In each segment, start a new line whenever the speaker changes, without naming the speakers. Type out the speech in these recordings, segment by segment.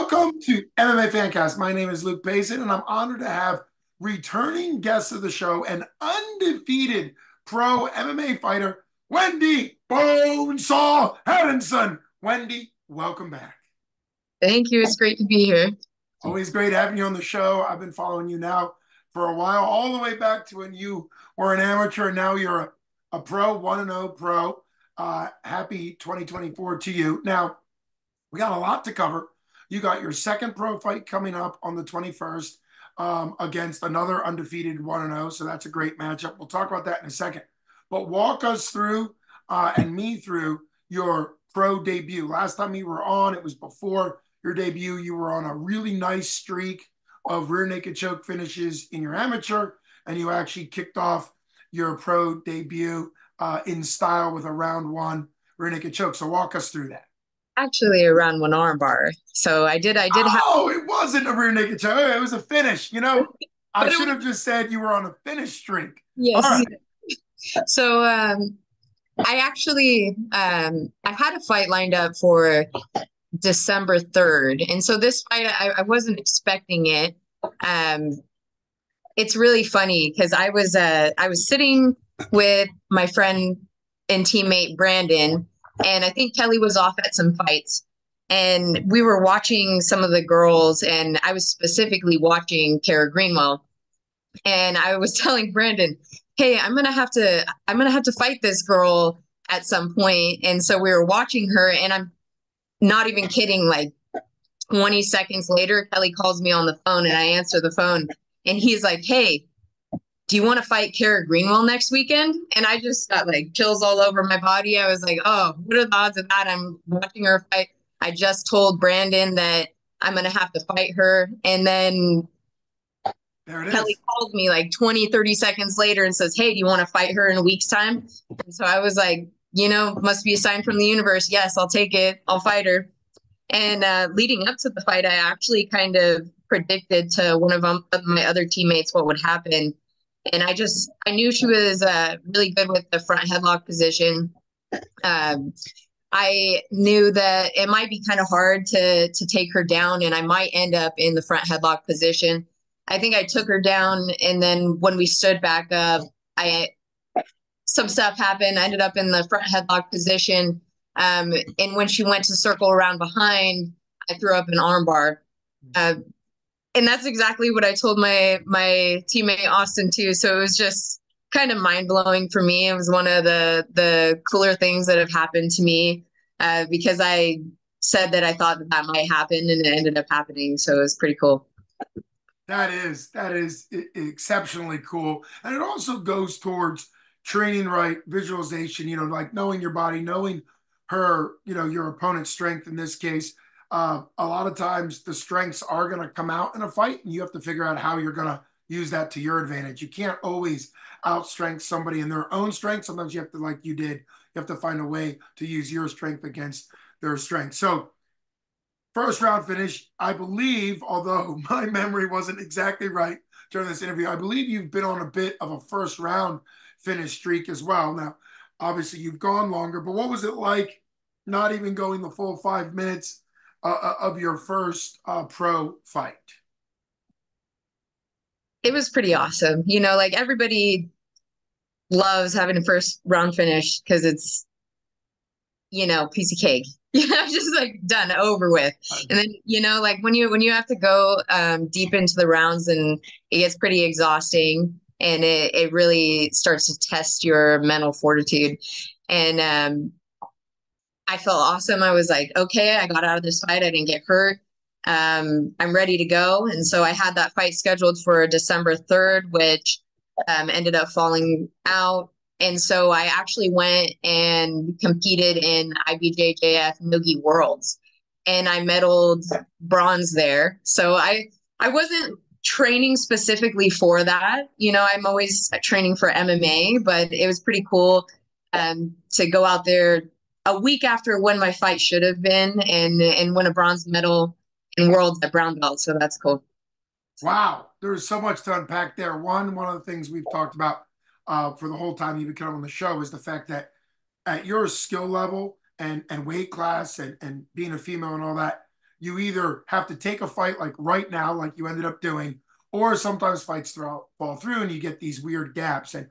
Welcome to MMA Fancast. My name is Luke Payson, and I'm honored to have returning guest of the show and undefeated pro MMA fighter, Wendy Bonesaw Anundson. Wendy, welcome back.
Thank you. It's great to be here.
Always great having you on the show. I've been following you now for a while, all the way back to when you were an amateur, and now you're a pro, 1-0 pro. Happy 2024 to you. Now, we got a lot to cover. You got your second pro fight coming up on the 21st against another undefeated 1-0. So that's a great matchup. We'll talk about that in a second. But walk us through and me through your pro debut. Last time you were on, it was before your debut. You were on a really nice streak of rear naked choke finishes in your amateur, and you actually kicked off your pro debut in style with a round one rear naked choke. So walk us through that.
Actually, around one armbar. So I did have,
Oh, it wasn't a rear naked choke. It was a finish. I
but it
should
was,
have just said you were on a finish streak. All
yes.
right.
So, I actually, I had a fight lined up for December 3rd. And so this fight, I wasn't expecting it. Um, it's really funny because I was sitting with my friend and teammate Brandon, and I think Kelly was off at some fights. And we were watching some of the girls, and I was specifically watching Kara Greenwell. And I was telling Brandon, "Hey, I'm gonna have to fight this girl at some point." And so we were watching her, and I'm not even kidding. Like 20 seconds later, Kelly calls me on the phone, and I answer the phone, and he's like, "Hey, do you want to fight Kara Greenwell next weekend?" And I just got like chills all over my body. I was like, "Oh, what are the odds of that?" I'm watching her fight. I just told Brandon that I'm gonna have to fight her, and then
There it
Kelly
is.
calls me like 20, 30 seconds later and says, "Hey, do you want to fight her in a week's time?" And so I was like, must be a sign from the universe. Yes, I'll take it. I'll fight her. And leading up to the fight, I actually kind of predicted to of my other teammates what would happen. And I knew she was really good with the front headlock position. Um, I knew that it might be kind of hard to take her down, and I might end up in the front headlock position. I think I took her down, and then when we stood back up, I some stuff happened. I ended up in the front headlock position, and when she went to circle around behind, I threw up an armbar. Uh, and that's exactly what I told my teammate Austin too. So it was just kind of mind blowing for me. It was one of the cooler things that have happened to me because I said that I thought that might happen, and it ended up happening. So it was pretty cool.
That is exceptionally cool. And it also goes towards training right, visualization, like knowing your body, knowing her, your opponent's strength in this case. A lot of times the strengths are going to come out in a fight, and you have to figure out how you're going to use that to your advantage. You can't always outstrength somebody in their own strength. Sometimes you have to, like you did, you have to find a way to use your strength against their strength. So, first round finish, I believe, although my memory wasn't exactly right during this interview, I believe you've been on a bit of a first round finish streak as well. Now, obviously, you've gone longer, but what was it like not even going the full 5 minutes of your first pro fight?
It was pretty awesome. Like everybody loves having a first round finish because it's piece of cake. Just like done, over with. And then, like when you have to go deep into the rounds, and it gets pretty exhausting, and it really starts to test your mental fortitude. And I felt awesome. I was like, okay, I got out of this fight. I didn't get hurt. I'm ready to go. And so I had that fight scheduled for December 3rd, which ended up falling out. And so I actually went and competed in IBJJF Noogie Worlds, and I medaled bronze there. So I wasn't training specifically for that. I'm always training for MMA, but it was pretty cool to go out there a week after when my fight should have been, and win a bronze medal in Worlds at brown belt. So that's cool.
Wow, there's so much to unpack there. One of the things we've talked about for the whole time you've been coming on the show is the fact that at your skill level and weight class and being a female and all that, you either have to take a fight like right now, like you ended up doing, or sometimes fights fall through and you get these weird gaps. And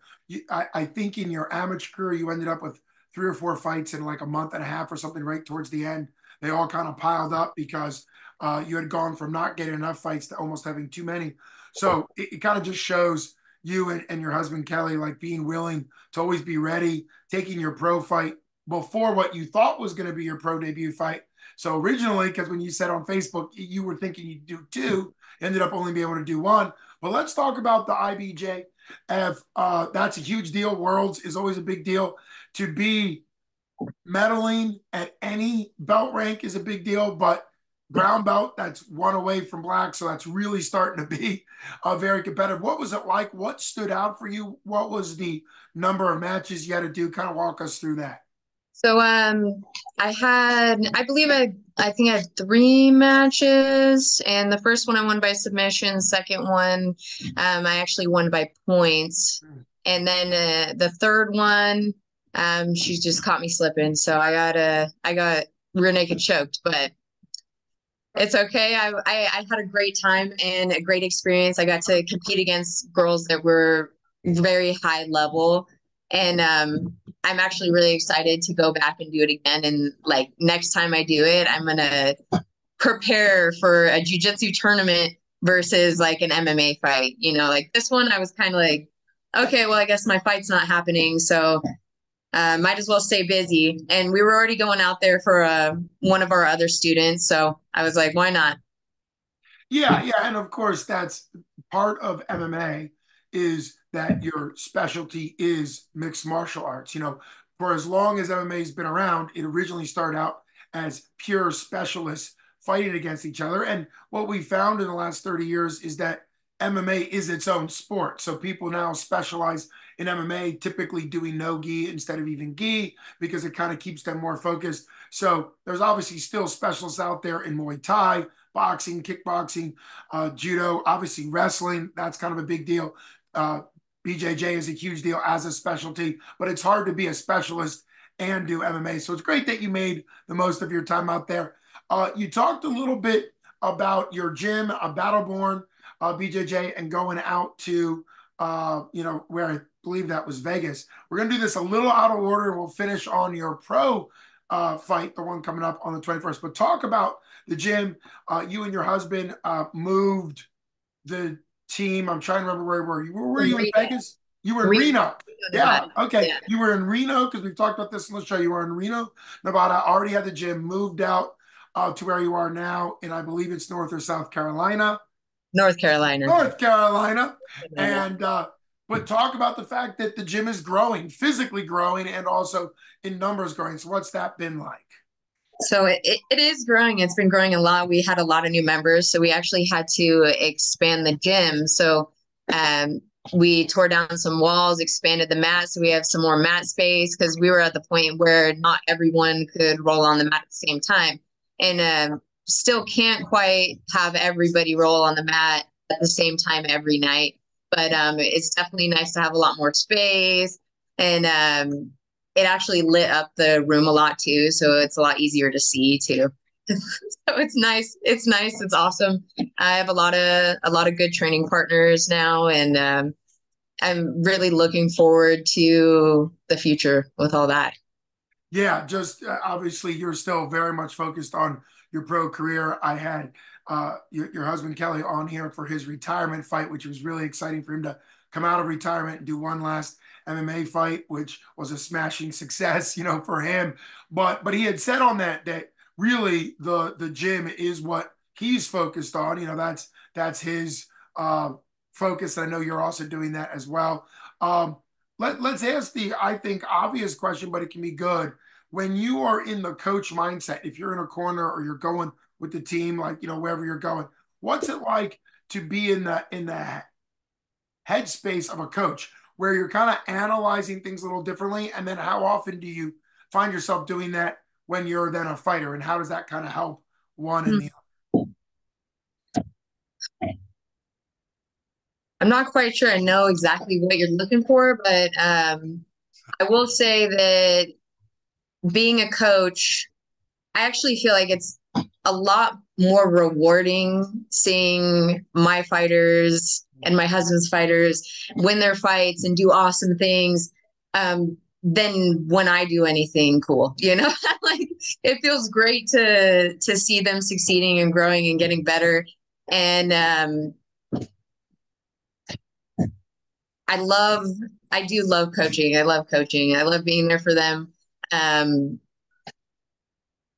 I think in your amateur career, you ended up with 3 or 4 fights in like a month and a half or something right towards the end. They all kind of piled up because you had gone from not getting enough fights to almost having too many. So it kind of just shows you and your husband Kelly like being willing to always be ready, taking your pro fight before what you thought was going to be your pro debut fight. So originally, because when you said on Facebook you were thinking you'd do two, ended up only being able to do one. But let's talk about the IBJF. That's a huge deal. Worlds is always a big deal. To be medaling at any belt rank is a big deal, but brown belt, that's one away from black. So that's really starting to be very competitive. What was it like? What stood out for you? What was the number of matches you had to do? Kind of walk us through that.
So I believe I think I had 3 matches, and the first one I won by submission. Second one, I actually won by points, and then the third one, she just caught me slipping, so I got rear naked choked, but it's okay. I had a great time and a great experience. I got to compete against girls that were very high level, and I'm actually really excited to go back and do it again. And like next time I do it, I'm gonna prepare for a jiu-jitsu tournament versus like an MMA fight. You know, like this one, I was kind of like, okay, well, I guess my fight's not happening, so might as well stay busy. And we were already going out there for one of our other students, so I was like, why not?
Yeah, yeah, and of course that's part of MMA is that your specialty is mixed martial arts. For as long as MMA has been around, it originally started out as pure specialists fighting against each other. And what we found in the last 30 years is that MMA is its own sport. So people now specialize in MMA, typically doing no gi instead of even gi because it kind of keeps them more focused. So there's obviously still specialists out there in Muay Thai, boxing, kickboxing, judo, obviously wrestling. That's kind of a big deal. Uh, BJJ is a huge deal as a specialty, but it's hard to be a specialist and do MMA. So it's great that you made the most of your time out there. You talked a little bit about your gym, Battle Born BJJ, and going out to, where I believe that was Vegas. We're going to do this a little out of order, and we'll finish on your pro fight, the one coming up on the 21st. But talk about the gym. You and your husband moved the team. I'm trying to remember where were you. Where were you in Vegas? You were in
Reno,
Reno. Yeah.
Nevada.
Okay.
Yeah.
You were in Reno because we've talked about this on the show. You were in Reno, Nevada. Already had the gym moved out to where you are now, and I believe it's North or South Carolina.
North Carolina.
North Carolina. And but talk about the fact that the gym is growing, physically growing, and also in numbers growing. So what's that been like?
So it is growing. It's been growing a lot. We had a lot of new members, so we actually had to expand the gym. So we tore down some walls, expanded the mat, so we have some more mat space because we were at the point where not everyone could roll on the mat at the same time, and still can't quite have everybody roll on the mat at the same time every night. But it's definitely nice to have a lot more space, and it actually lit up the room a lot too, so it's a lot easier to see too. So it's nice. It's nice. It's awesome. I have a lot of good training partners now, and I'm really looking forward to the future with all that.
Yeah, just obviously you're still very much focused on your pro career. I had your husband Kelly on here for his retirement fight, which was really exciting for him to come out of retirement and do one last MMA fight, which was a smashing success, for him. But he had said on that really the gym is what he's focused on. That's his focus. I know you're also doing that as well. Let's ask the, I think, obvious question, but it can be good. When you are in the coach mindset, if you're in a corner or you're going with the team, like, wherever you're going, what's it like to be in the headspace of a coach where you're kind of analyzing things a little differently? And then how often do you find yourself doing that when you're then a fighter? And how does that kind of help one and the
I'm not quite sure I know exactly what you're looking for, but I will say that being a coach, I actually feel like it's a lot more rewarding seeing my fighters and my husband's fighters win their fights and do awesome things than when I do anything cool. Like it feels great to see them succeeding and growing and getting better. And I love, I do love coaching. I love coaching. I love being there for them. Um,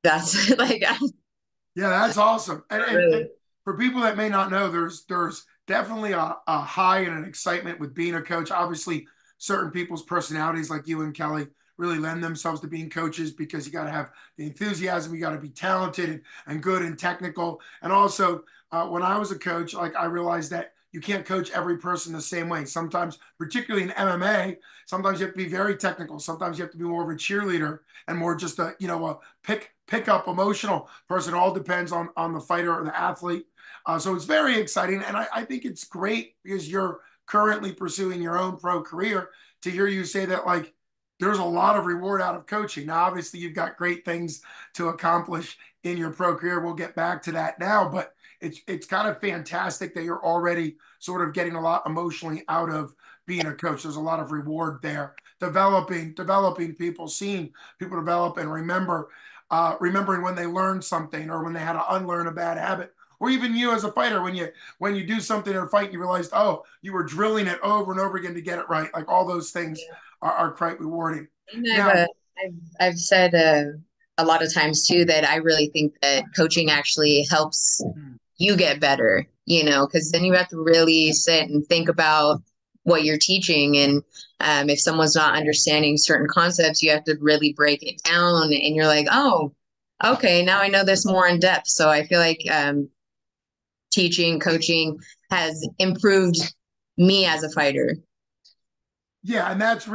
that's like,
Yeah, that's awesome. And
really,
for people that may not know, there's definitely a high and an excitement with being a coach. Obviously, certain people's personalities, like you and Kelly, really lend themselves to being coaches because you got to have the enthusiasm, you got to be talented and good and technical. And also, when I was a coach, like I realized that you can't coach every person the same way. Sometimes, particularly in MMA, sometimes you have to be very technical. Sometimes you have to be more of a cheerleader and more just a pick up emotional person. It all depends on the fighter or the athlete. So it's very exciting, and I think it's great because you're currently pursuing your own pro career. To hear you say that, like there's a lot of reward out of coaching. Now, obviously, you've got great things to accomplish in your pro career. We'll get back to that now, but it's kind of fantastic that you're already sort of getting a lot emotionally out of being a coach. There's a lot of reward there. Developing people, seeing people develop and remembering when they learned something or when they had to unlearn a bad habit, or even you as a fighter when you do something in a fight and you realized, oh, you were drilling it over and over again to get it right. Like all those things are quite rewarding.
and
Now,
I've said a lot of times too that I really think that coaching actually helps you get better, because then you have to really sit and think about what you're teaching. And if someone's not understanding certain concepts, you have to really break it down. And you're like, oh, okay, now I know this more in depth. So I feel like teaching, coaching has improved me as a fighter.
yeah, and that's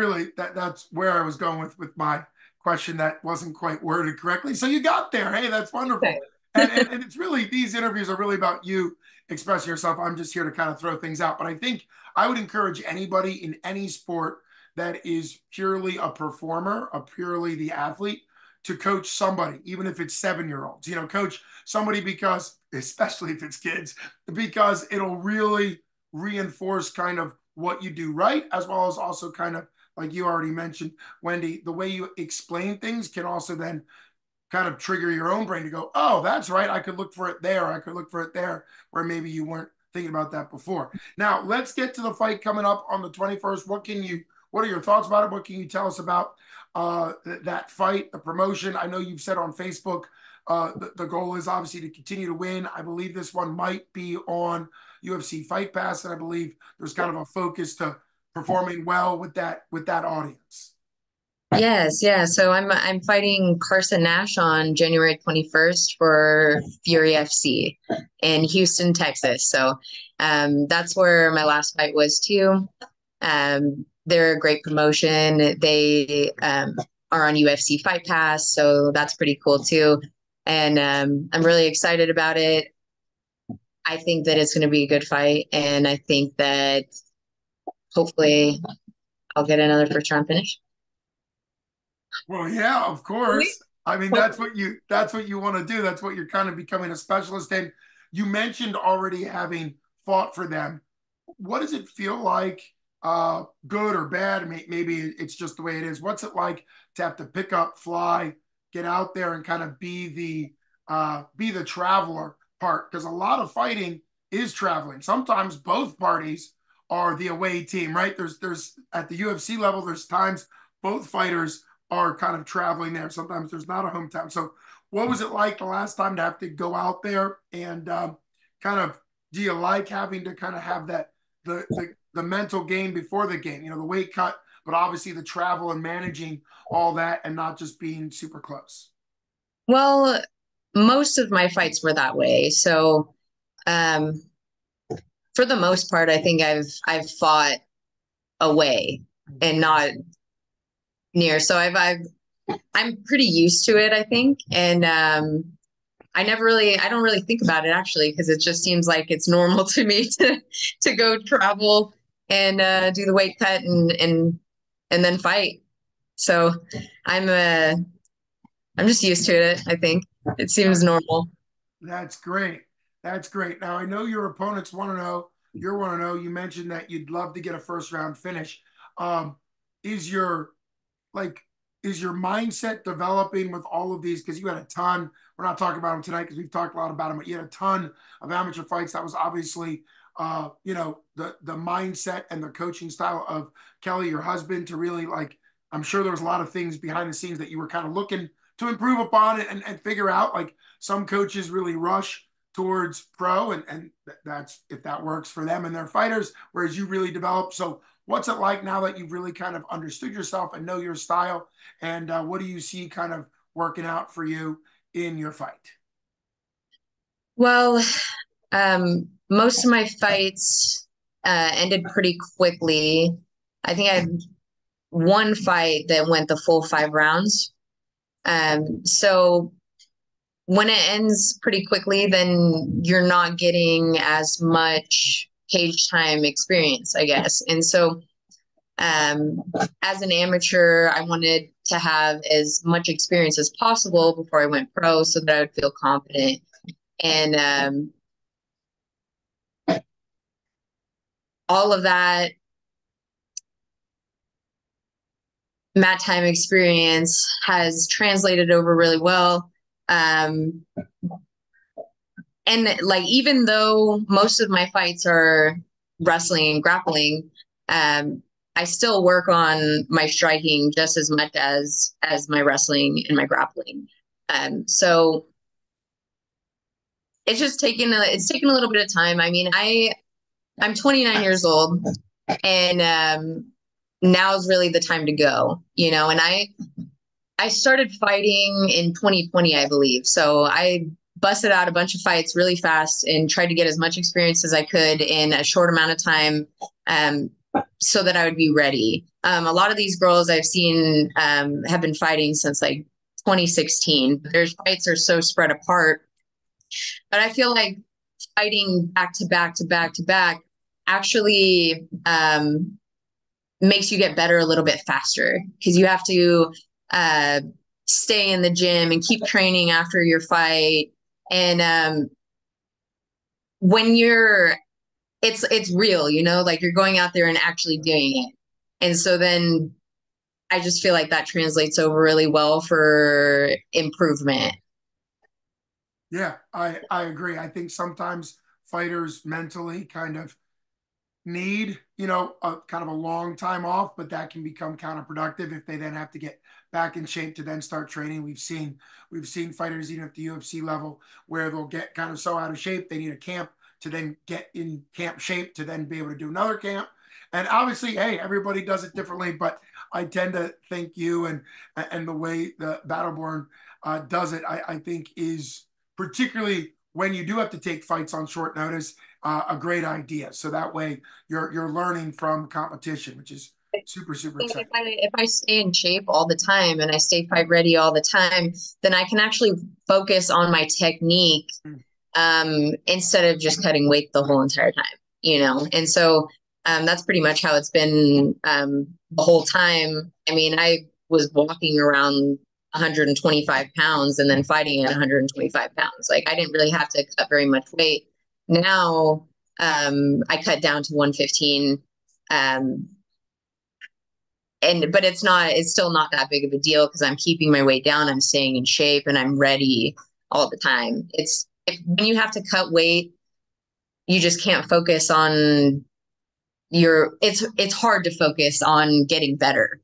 where I was going with my question that wasn't quite worded correctly. So you got there. Hey, that's
Okay.
wonderful. And it's really, these interviews are really about you expressing yourself. I'm just here to kind of throw things out. But I think I would encourage anybody in any sport that is purely a performer, a purely the athlete, to coach somebody, even if it's 7-year-olds. Coach somebody because, especially if it's kids, because it'll really reinforce kind of what you do right, as well as also kind of like you already mentioned, Wendy, the way you explain things can also then kind of trigger your own brain to go, oh, that's right. I could look for it there. I could look for it there, where maybe you weren't thinking about that before. Now, let's get to the fight coming up on the 21st. What are your thoughts about it? What can you tell us about that fight, the promotion? I know you've said on Facebook the goal is obviously to continue to win. I believe this one might be on UFC Fight Pass, and I believe there's kind of a focus to performing well with that audience.
Yes, yeah. So I'm fighting Carson Nash on January 21st for Fury FC in Houston, Texas. So that's where my last fight was too. They're a great promotion. They are on UFC Fight Pass, so that's pretty cool too. And I'm really excited about it. I think that it's going to be a good fight, and I think that hopefully I'll get another first round finish.
Well, yeah, of
Hopefully.
course. I mean, that's what you want to do. That's what you're kind of becoming a specialist in. You mentioned already having fought for them. What does it feel like? Good or bad? Maybe it's just the way it is. What's it like to have to pick up, fly, get out there, and kind of be the traveler part? Because a lot of fighting is traveling. Sometimes both parties are the away team, right? There's at the UFC level, there's times both fighters are kind of traveling there. Sometimes there's not a hometown. So, what was it like the last time to have to go out there and kind of? Do you like having to kind of have that the mental game before the game? The weight cut, but obviously the travel and managing all that, and not just being super close.
Well, most of my fights were that way. So, um, for the most part, I think I've fought away and not near. So I'm pretty used to it, I think. And I don't really think about it actually because it just seems like it's normal to me to go travel and do the weight cut and then fight. So I'm uh I'm just used to it, I think. It seems normal.
That's great. That's great. Now I know your opponents want to know. You want to know. You mentioned that you'd love to get a first round finish. Um, is your like is your mindset developing with all of these? Because you had a ton. We're not talking about them tonight because we've talked a lot about them. But you had a ton of amateur fights. That was obviously, the mindset and the coaching style of Kelly, your husband, to really like. I'm sure there was a lot of things behind the scenes that you were kind of looking to improve upon it and figure out. Like some coaches really rush towards pro, and that's if that works for them and their fighters, whereas you really develop. So what's it like now that you've really kind of understood yourself and know your style? And what do you see kind of working out for you in your fight?
Well, most of my fights ended pretty quickly. I think I had one fight that went the full 5 rounds. So when it ends pretty quickly, then you're not getting as much cage time experience, I guess. And so um, as an amateur, I wanted to have as much experience as possible before I went pro so that I would feel confident. And all of that mat time experience has translated over really well. Um, and like, even though most of my fights are wrestling and grappling, um, I still work on my striking just as much as my wrestling and my grappling. So it's taken a little bit of time. I mean, I'm 29 years old, and now is really the time to go, you know. And I started fighting in 2020, I believe. So I busted out a bunch of fights really fast and tried to get as much experience as I could in a short amount of time, um, so that I would be ready. A lot of these girls I've seen have been fighting since like 2016. Their fights are so spread apart, but I feel like fighting back to back to back to back actually makes you get better a little bit faster because you have to uh, stay in the gym and keep training after your fight. And when it's real, you know, like you're going out there and actually doing it. And so then I just feel like that translates over really well for improvement.
Yeah, I agree. I think sometimes fighters mentally kind of need, a kind of a long time off, but that can become counterproductive if they then have to get back in shape to then start training. We've seen fighters even at the UFC level where they'll get kind of so out of shape they need a camp to then get in camp shape to then be able to do another camp. And obviously, hey, everybody does it differently, but I tend to think you and the way the Battleborn does it, I think is particularly when you do have to take fights on short notice, a great idea. So that way you're learning from competition, which is super super
Think
exciting.
if I stay in shape all the time and I stay fight ready all the time, then I can actually focus on my technique instead of just cutting weight the whole entire time, you know? And so that's pretty much how it's been the whole time. I mean, I was walking around 125 pounds and then fighting at 125 pounds. Like I didn't really have to cut very much weight. Now I cut down to 115. Um, but it's still not that big of a deal because I'm keeping my weight down, I'm staying in shape, and I'm ready all the time. When you have to cut weight, you just can't focus on it's hard to focus on getting better.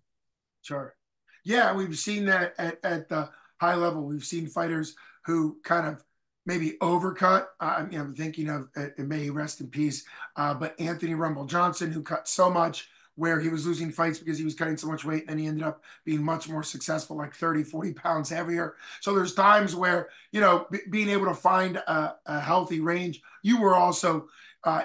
Sure. Yeah, we've seen that at the high level. We've seen fighters who kind of maybe overcut. I'm thinking of, and may he rest in peace, but Anthony Rumble Johnson, who cut so much where he was losing fights because he was cutting so much weight, and then he ended up being much more successful, like 30, 40 pounds heavier. So there's times where, being able to find a healthy range. You were also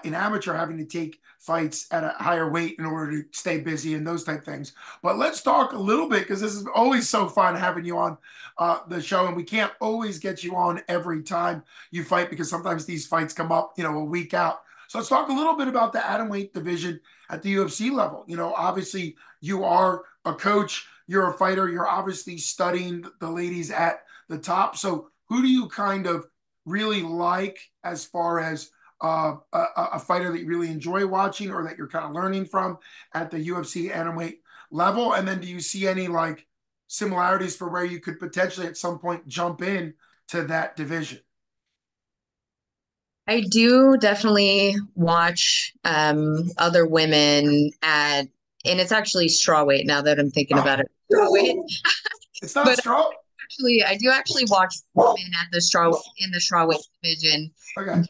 in amateur having to take fights at a higher weight in order to stay busy and those type things. But let's talk a little bit because this is always so fun having you on the show, and we can't always get you on every time you fight because sometimes these fights come up, a week out. So let's talk a little bit about the atom weight division at the UFC level. Obviously you are a coach, you're a fighter, you're obviously studying the ladies at the top. So who do you kind of really like as far as a fighter that you really enjoy watching or that you're kind of learning from at the UFC atomweight level? And then do you see any like similarities for where you could potentially at some point jump in to that division?
I do definitely watch other women at, and it's actually strawweight now that I'm thinking
Oh,
about it. Strawweight.
it's not
But
straw.
I do actually watch women at the strawweight division.
Okay.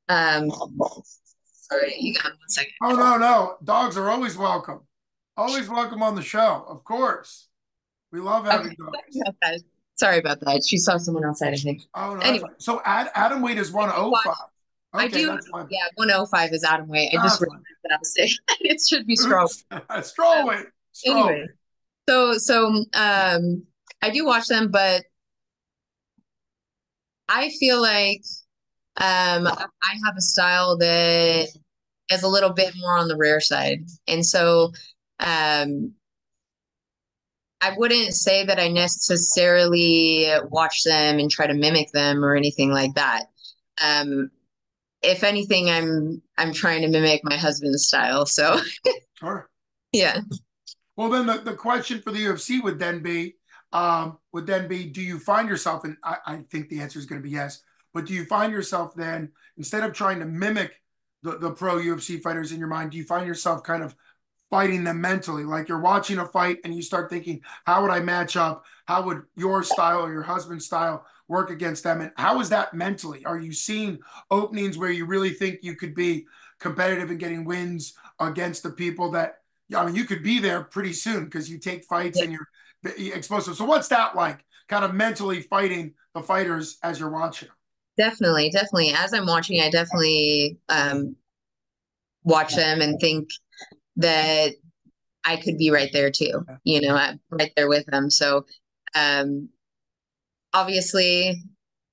Um, sorry, you got 1 second.
Oh no, no. Dogs are always welcome. Always welcome on the show, of course. We love
Okay,
having dogs.
sorry about that. She saw someone outside, I think.
Oh no, that's
Anyway,
fine. So Adam weight is
I do
105.
watch. I
Okay,
do.
that's my bad.
Yeah, 105 is atom weight. I just
That's
realized
fine.
that I was saying it should be straw.
Oops. Straw weight. Straw
Anyway,
weight.
so I do watch them, but I feel like I have a style that is a little bit more on the rare side. And so um I wouldn't say that I necessarily watch them and try to mimic them or anything like that. Um if anything, I'm trying to mimic my husband's style. So
Sure.
yeah.
Well, then the question for the UFC would then be, do you find yourself, and I think the answer is going to be yes, but do you find yourself then, instead of trying to mimic the pro UFC fighters in your mind, do you find yourself kind of fighting them mentally? Like you're watching a fight and you start thinking, how would I match up? How would your style or your husband's style work against them? And how is that mentally? Are you seeing openings where you really think you could be competitive and getting wins against the people that, yeah, I mean, you could be there pretty soon because you take fights and you're explosive. So what's that like? Kind of mentally fighting the fighters as you're watching them.
Definitely, definitely. As I'm watching, I definitely watch them and think that I could be right there too, I'm right there with them. So um, obviously,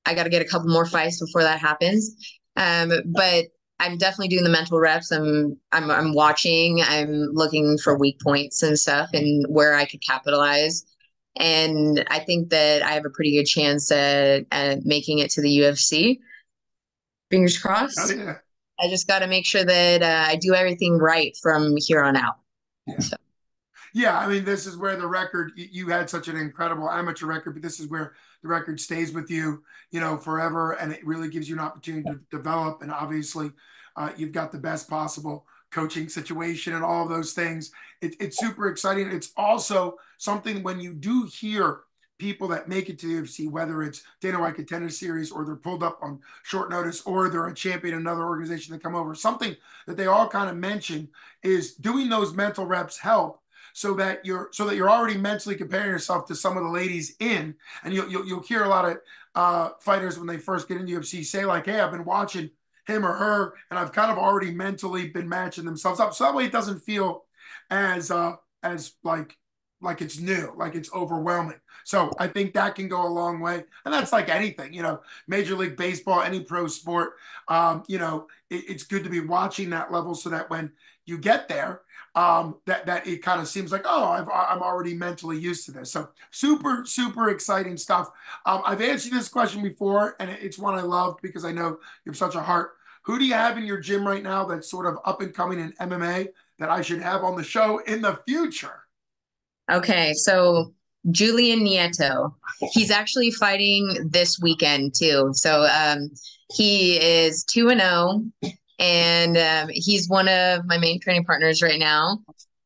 I got to get a couple more fights before that happens. But I'm definitely doing the mental reps. I'm watching. I'm looking for weak points and stuff, and where I could capitalize. And I think that I have a pretty good chance at making it to the UFC. Fingers
Oh,
crossed.
yeah.
I just got to make sure that I do everything right from here on out.
Yeah.
So,
Yeah, I mean, this is where the record, you had such an incredible amateur record, but this is where the record stays with you, forever. And it really gives you an opportunity to develop. And obviously, you've got the best possible coaching situation and all of those things. It's super exciting. It's also something when you do hear people that make it to the UFC, whether it's Dana White Contender Series or they're pulled up on short notice or they're a champion in another organization that come over, something that they all kind of mention is doing those mental reps help so that you're already mentally comparing yourself to some of the ladies in, and you'll hear a lot of fighters when they first get into UFC say like, "Hey, I've been watching him or her, and I've kind of already mentally been matching themselves up." So that way, it doesn't feel as like it's new, like it's overwhelming. So I think that can go a long way, and that's like anything, Major League Baseball, any pro sport. It's good to be watching that level so that when you get there, that it kind of seems like, oh, I'm already mentally used to this. So super, super exciting stuff. I've answered this question before, and it's one I love because I know you have such a heart. Who do you have in your gym right now that's sort of up and coming in MMA that I should have on the show in the future?
okay, so Julian Nieto, he's actually fighting this weekend too. So he is 2-0, and he's one of my main training partners right now.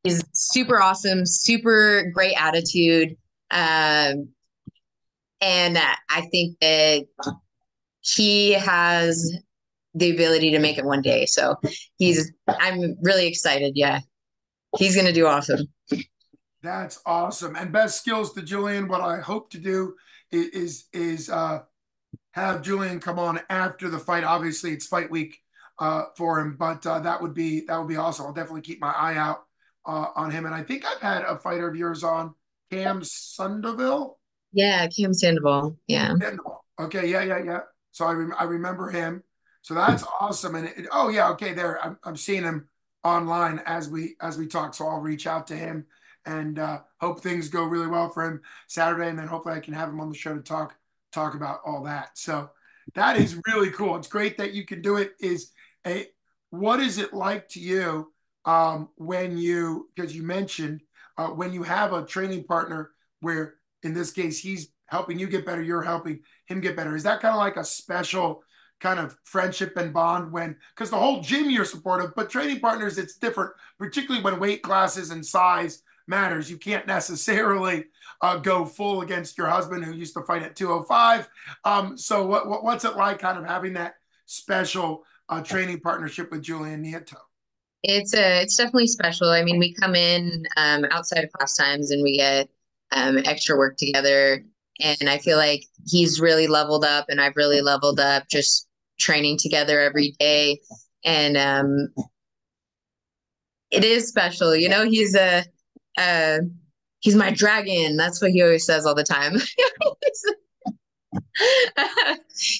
He's super awesome, super great attitude. Um, and I think that he has the ability to make it one day. So I'm really excited. Yeah, he's going to do awesome.
That's awesome. And best skills to Julian. What I hope to do is have Julian come on after the fight. Obviously, it's fight week for him, but that would be awesome. I'll definitely keep my eye out on him. And I think I've had a fighter of yours on, Cam Sundeville.
Yeah, Kim Sandoval. Yeah.
Sandoval. Okay, yeah, yeah, yeah. So I remember him. So that's awesome. And oh yeah, okay, there I'm seeing him online as we talk. So I'll reach out to him and hope things go really well for him Saturday, and then hopefully I can have him on the show to talk about all that. So That is really cool. It's great that you can do it. A what is it like to you when you, because you mentioned when you have a training partner where in this case he's helping you get better, you're helping him get better. Is that kind of like a special kind of friendship and bond when, because the whole gym you're supportive, but training partners it's different, particularly when weight classes and size matters. You can't necessarily go full against your husband who used to fight at 205. So what's it like kind of having that special training partnership with Julian Nieto?
It's definitely special. I mean, we come in outside of class times and we get extra work together. And I feel like he's really leveled up and I've really leveled up just training together every day. And it is special. You know, uh, he's my dragon. That's what he always says all the time.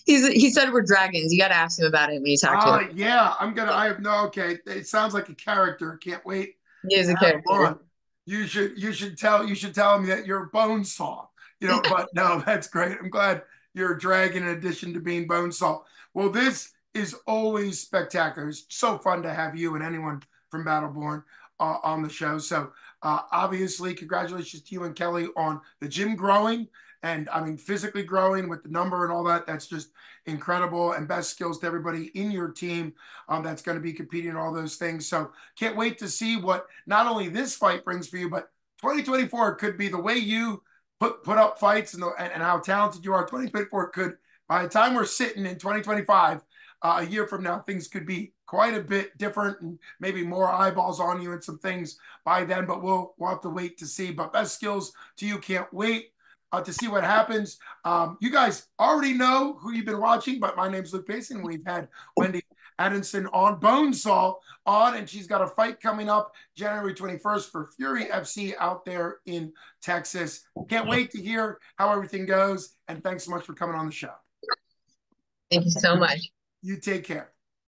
He said we're dragons. You got to ask him about it when you talk to him.
Yeah, I have no, okay. It sounds like a character. Can't wait
He is
to
a
have him
character.
on. You should tell him that you're Bonesaw. But no, that's great. I'm glad you're a dragon in addition to being Bonesaw. Well, this is always spectacular. It's so fun to have you and anyone from Battle Born on the show. So obviously, congratulations to you and Kelly on the gym growing. And I mean, physically growing with the number and all that. That's just incredible. And best skills to everybody in your team that's going to be competing in all those things. So can't wait to see what not only this fight brings for you, but 2024 could be the way you put up fights and how talented you are. 2024 could, by the time we're sitting in 2025, a year from now, things could be quite a bit different and maybe more eyeballs on you and some things by then. But we'll have to wait to see. But best skills to you. Can't wait to see what happens. You guys already know who you've been watching, but my name's Luke Payson. We've had Wendy Anundson on Bonesaw on, and she's got a fight coming up January 21st for Fury FC out there in Texas. Can't wait to hear how everything goes, and thanks so much for coming on the show.
Thank you so much.
You take care.